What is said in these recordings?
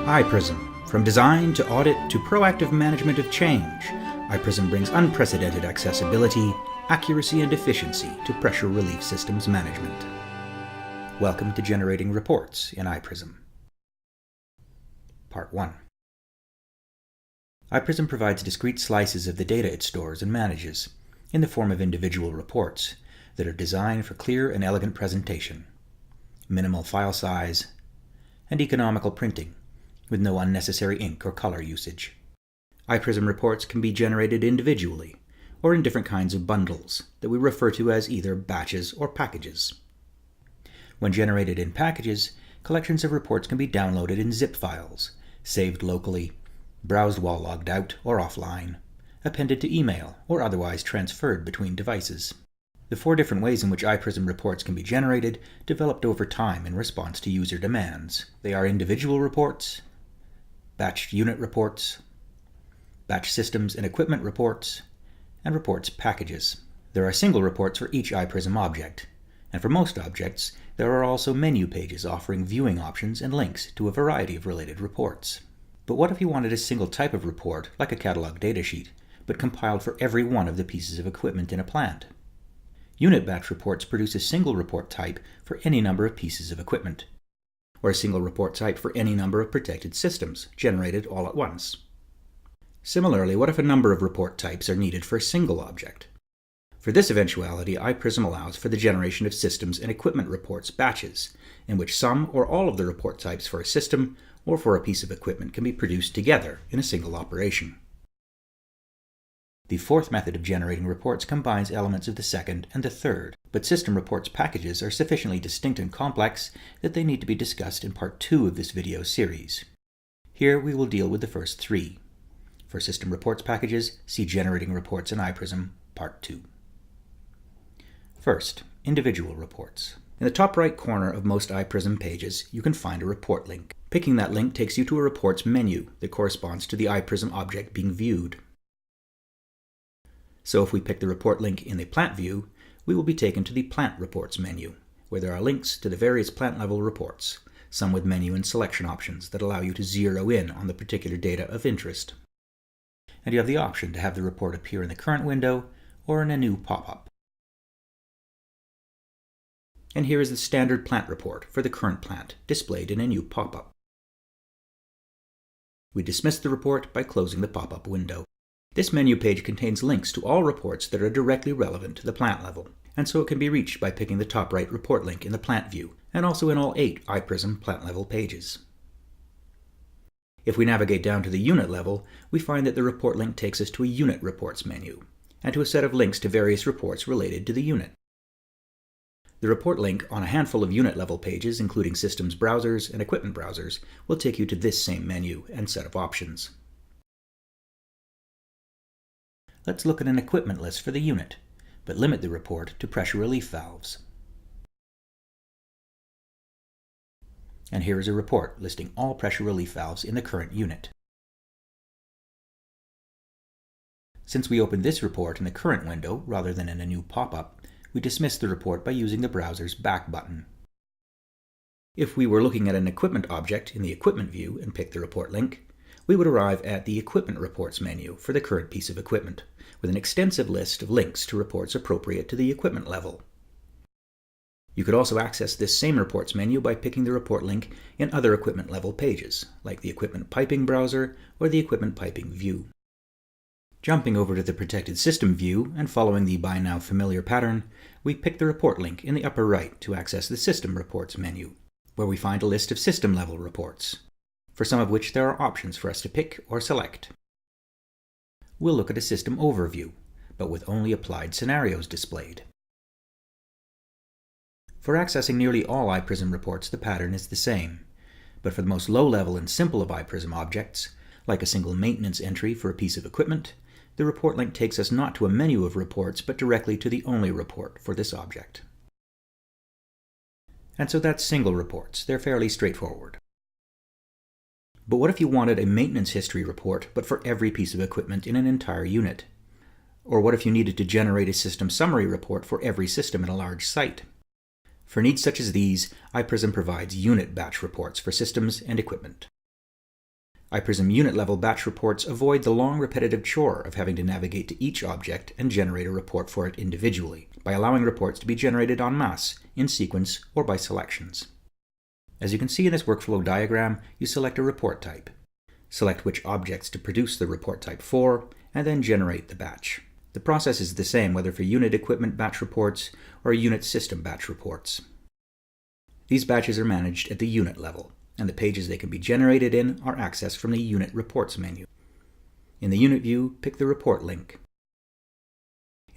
iPRISM. From design to audit to proactive management of change, iPRISM brings unprecedented accessibility, accuracy, and efficiency to pressure relief systems management. Welcome to Generating Reports in iPRISM. Part 1. iPRISM provides discrete slices of the data it stores and manages, in the form of individual reports that are designed for clear and elegant presentation, minimal file size, and economical printing, with no unnecessary ink or color usage. iPRISM reports can be generated individually, or in different kinds of bundles that we refer to as either batches or packages. When generated in packages, collections of reports can be downloaded in zip files, saved locally, browsed while logged out or offline, appended to email, or otherwise transferred between devices. The 4 different ways in which iPRISM reports can be generated developed over time in response to user demands. They are individual reports, batched unit reports, batch systems and equipment reports, and reports packages. There are single reports for each iPRISM object, and for most objects, there are also menu pages offering viewing options and links to a variety of related reports. But what if you wanted a single type of report, like a catalog datasheet, but compiled for every one of the pieces of equipment in a plant? Unit batch reports produce a single report type for any number of pieces of equipment, or a single report type for any number of protected systems, generated all at once. Similarly, what if a number of report types are needed for a single object? For this eventuality, iPRISM allows for the generation of systems and equipment reports batches, in which some or all of the report types for a system or for a piece of equipment can be produced together in a single operation. The 4th method of generating reports combines elements of the 2nd and the 3rd, but system reports packages are sufficiently distinct and complex that they need to be discussed in Part 2 of this video series. Here we will deal with the first 3. For system reports packages, see Generating Reports in iPRISM, Part 2. First, individual reports. In the top right corner of most iPRISM pages, you can find a report link. Picking that link takes you to a reports menu that corresponds to the iPRISM object being viewed. So if we pick the report link in the plant view, we will be taken to the plant reports menu, where there are links to the various plant level reports, some with menu and selection options that allow you to zero in on the particular data of interest. And you have the option to have the report appear in the current window or in a new pop-up. And here is the standard plant report for the current plant, displayed in a new pop-up. We dismiss the report by closing the pop-up window. This menu page contains links to all reports that are directly relevant to the plant level, and so it can be reached by picking the top right report link in the plant view, and also in all 8 iPRISM plant level pages. If we navigate down to the unit level, we find that the report link takes us to a unit reports menu, and to a set of links to various reports related to the unit. The report link on a handful of unit level pages, including systems browsers and equipment browsers, will take you to this same menu and set of options. Let's look at an equipment list for the unit, but limit the report to pressure relief valves. And here is a report listing all pressure relief valves in the current unit. Since we opened this report in the current window rather than in a new pop-up, we dismiss the report by using the browser's back button. If we were looking at an equipment object in the equipment view and picked the report link, we would arrive at the Equipment Reports menu for the current piece of equipment, with an extensive list of links to reports appropriate to the equipment level. You could also access this same reports menu by picking the report link in other equipment level pages, like the Equipment Piping browser or the Equipment Piping view. Jumping over to the Protected System view and following the by now familiar pattern, we pick the report link in the upper right to access the System Reports menu, where we find a list of system level reports, for some of which there are options for us to pick or select. We'll look at a system overview, but with only applied scenarios displayed. For accessing nearly all iPRISM reports, the pattern is the same, but for the most low-level and simple of iPRISM objects, like a single maintenance entry for a piece of equipment, the report link takes us not to a menu of reports, but directly to the only report for this object. And so that's single reports. They're fairly straightforward. But what if you wanted a maintenance history report, but for every piece of equipment in an entire unit? Or what if you needed to generate a system summary report for every system in a large site? For needs such as these, iPRISM provides unit batch reports for systems and equipment. iPRISM unit-level batch reports avoid the long repetitive chore of having to navigate to each object and generate a report for it individually, by allowing reports to be generated en masse, in sequence, or by selections. As you can see in this workflow diagram, you select a report type. Select which objects to produce the report type for, and then generate the batch. The process is the same whether for unit equipment batch reports or unit system batch reports. These batches are managed at the unit level, and the pages they can be generated in are accessed from the Unit Reports menu. In the Unit view, pick the Report link.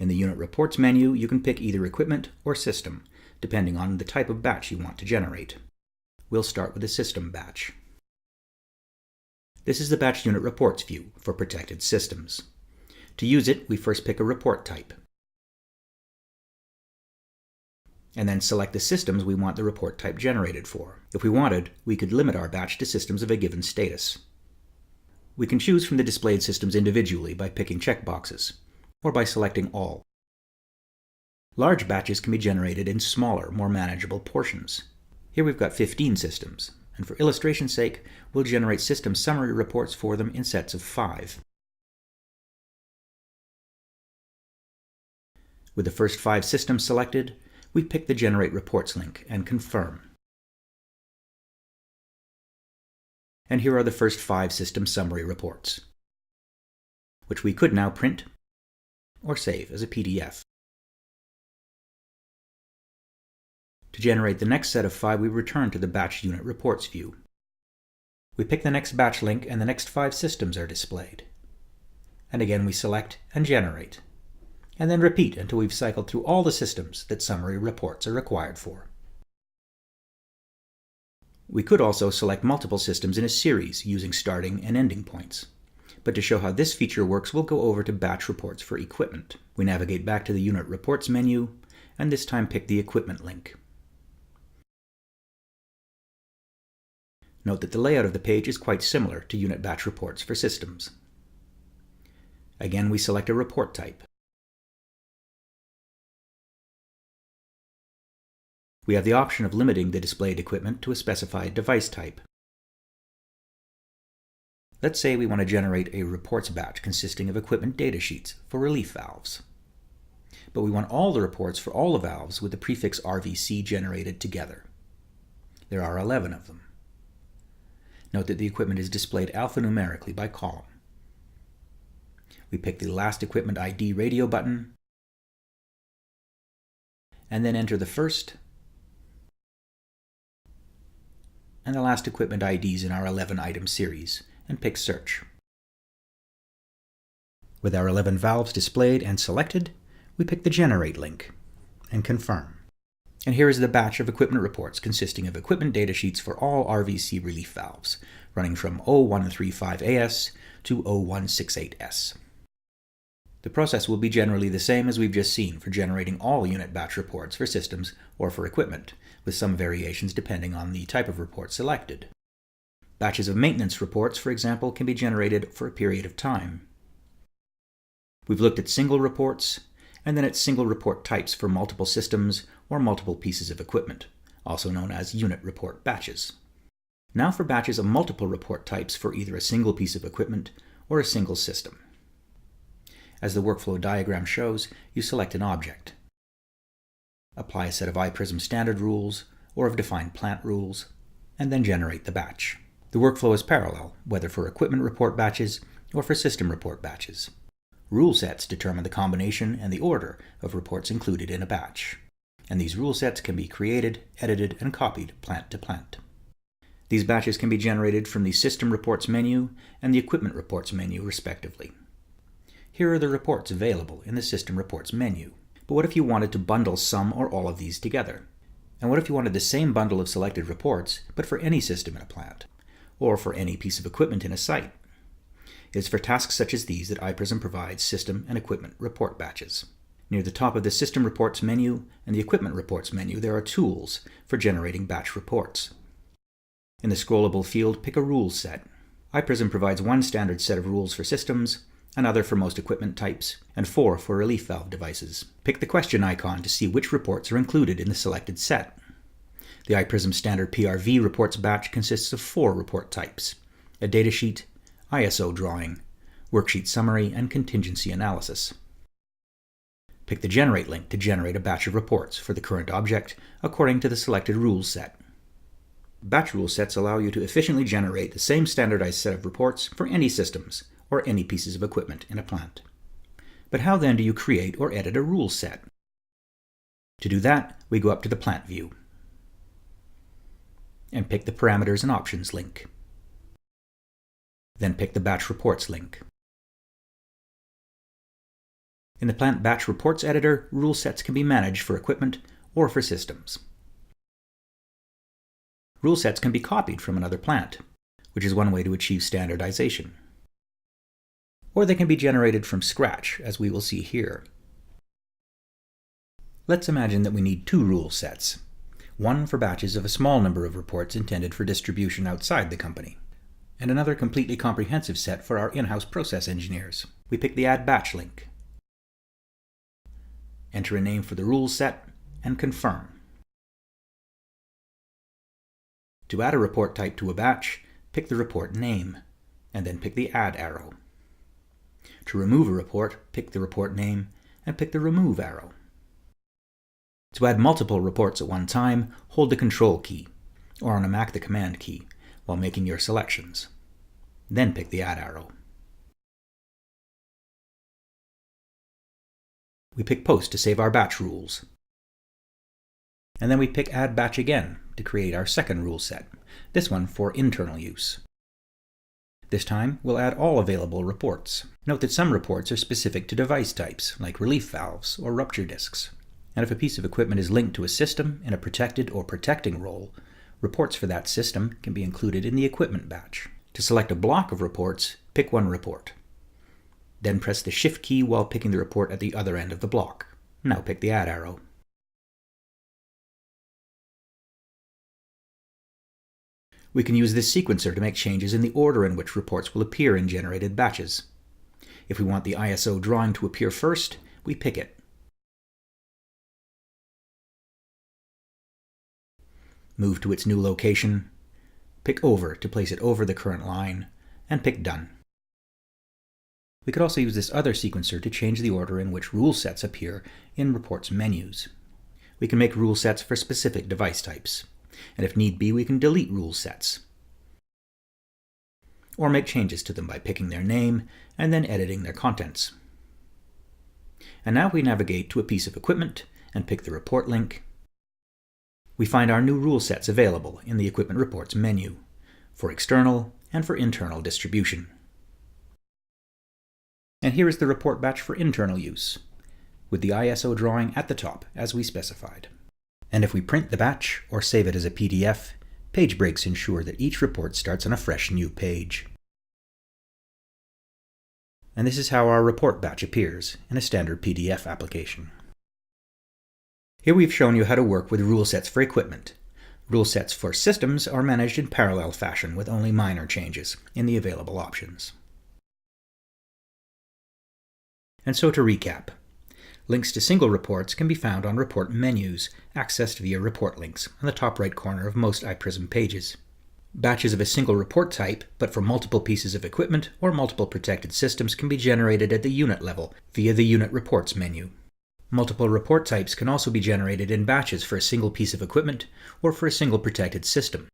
In the Unit Reports menu, you can pick either Equipment or System, depending on the type of batch you want to generate. We'll start with the System batch. This is the Batch Unit Reports view for protected systems. To use it, we first pick a report type, and then select the systems we want the report type generated for. If we wanted, we could limit our batch to systems of a given status. We can choose from the displayed systems individually by picking checkboxes, or by selecting all. Large batches can be generated in smaller, more manageable portions. Here we've got 15 systems, and for illustration's sake, we'll generate system summary reports for them in sets of 5. With the first 5 systems selected, we pick the Generate Reports link and confirm. And here are the first 5 system summary reports, which we could now print or save as a PDF. To generate the next set of 5, we return to the Batch Unit Reports view. We pick the next batch link and the next 5 systems are displayed. And again we select and generate, and then repeat until we've cycled through all the systems that summary reports are required for. We could also select multiple systems in a series using starting and ending points. But to show how this feature works, we'll go over to Batch Reports for Equipment. We navigate back to the Unit Reports menu, and this time pick the Equipment link. Note that the layout of the page is quite similar to Unit Batch Reports for Systems. Again, we select a report type. We have the option of limiting the displayed equipment to a specified device type. Let's say we want to generate a reports batch consisting of equipment datasheets for relief valves. But we want all the reports for all the valves with the prefix RVC generated together. There are 11 of them. Note that the equipment is displayed alphanumerically by column. We pick the Last Equipment ID radio button, and then enter the first and the last equipment IDs in our 11-item series, and pick Search. With our 11 valves displayed and selected, we pick the Generate link and confirm. And here is the batch of equipment reports consisting of equipment datasheets for all RVC relief valves, running from 0135AS to 0168S. The process will be generally the same as we've just seen for generating all unit batch reports for systems or for equipment, with some variations depending on the type of report selected. Batches of maintenance reports, for example, can be generated for a period of time. We've looked at single reports, and then at single report types for multiple systems or multiple pieces of equipment, also known as unit report batches. Now for batches of multiple report types for either a single piece of equipment or a single system. As the workflow diagram shows, you select an object. Apply a set of iPRISM standard rules or of defined plant rules, and then generate the batch. The workflow is parallel, whether for equipment report batches or for system report batches. Rule sets determine the combination and the order of reports included in a batch, and these rule sets can be created, edited, and copied plant to plant. These batches can be generated from the System Reports menu and the Equipment Reports menu, respectively. Here are the reports available in the System Reports menu. But what if you wanted to bundle some or all of these together? And what if you wanted the same bundle of selected reports, but for any system in a plant, or for any piece of equipment in a site? It is for tasks such as these that iPRISM provides system and equipment report batches. Near the top of the System Reports menu and the Equipment Reports menu, there are tools for generating batch reports. In the scrollable field, pick a rules set. iPRISM provides one standard set of rules for systems, another for most equipment types, and 4 for relief valve devices. Pick the question icon to see which reports are included in the selected set. The iPRISM standard PRV reports batch consists of 4 report types: a datasheet, ISO drawing, worksheet summary, and contingency analysis. Pick the Generate link to generate a batch of reports for the current object according to the selected rules set. Batch rule sets allow you to efficiently generate the same standardized set of reports for any systems or any pieces of equipment in a plant. But how then do you create or edit a rule set? To do that, we go up to the Plant view and pick the Parameters and Options link. Then pick the Batch Reports link. In the Plant Batch Reports editor, rule sets can be managed for equipment or for systems. Rule sets can be copied from another plant, which is one way to achieve standardization. Or they can be generated from scratch, as we will see here. Let's imagine that we need two rule sets, one for batches of a small number of reports intended for distribution outside the company, and another completely comprehensive set for our in-house process engineers. We pick the Add Batch link, enter a name for the rule set, and confirm. To add a report type to a batch, pick the report name, and then pick the Add arrow. To remove a report, pick the report name, and pick the Remove arrow. To add multiple reports at one time, hold the Control key, or on a Mac the Command key, while making your selections. Then pick the Add arrow. We pick Post to save our batch rules. And then we pick Add Batch again to create our second rule set, this one for internal use. This time, we'll add all available reports. Note that some reports are specific to device types, like relief valves or rupture discs. And if a piece of equipment is linked to a system in a protected or protecting role, reports for that system can be included in the equipment batch. To select a block of reports, pick one report. Then press the Shift key while picking the report at the other end of the block. Now pick the Add arrow. We can use this sequencer to make changes in the order in which reports will appear in generated batches. If we want the ISO drawing to appear first, we pick it. Move to its new location, pick Over to place it over the current line, and pick Done. We could also use this other sequencer to change the order in which rule sets appear in reports menus. We can make rule sets for specific device types, and if need be, we can delete rule sets, or make changes to them by picking their name and then editing their contents. And now we navigate to a piece of equipment and pick the report link. We find our new rule sets available in the Equipment Reports menu, for external and for internal distribution. And here is the report batch for internal use, with the ISO drawing at the top as we specified. And if we print the batch or save it as a PDF, page breaks ensure that each report starts on a fresh new page. And this is how our report batch appears in a standard PDF application. Here we've shown you how to work with rule sets for equipment. Rule sets for systems are managed in parallel fashion with only minor changes in the available options. And so to recap, links to single reports can be found on report menus, accessed via report links on the top right corner of most iPRISM pages. Batches of a single report type, but for multiple pieces of equipment or multiple protected systems, can be generated at the unit level via the Unit Reports menu. Multiple report types can also be generated in batches for a single piece of equipment or for a single protected system.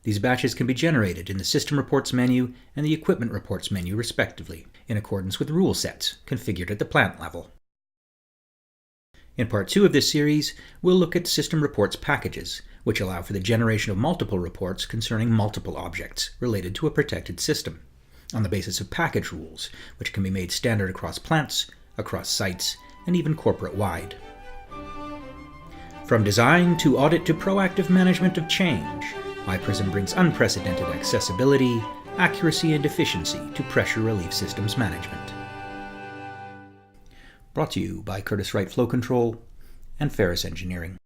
These batches can be generated in the System Reports menu and the Equipment Reports menu respectively, in accordance with rule sets configured at the plant level. In Part 2 of this series, we'll look at System Reports packages, which allow for the generation of multiple reports concerning multiple objects related to a protected system, on the basis of package rules, which can be made standard across plants, across sites, and even corporate-wide. From design to audit to proactive management of change, iPRISM brings unprecedented accessibility, accuracy, and efficiency to pressure relief systems management. Brought to you by Curtiss-Wright Flow Control and Ferris Engineering.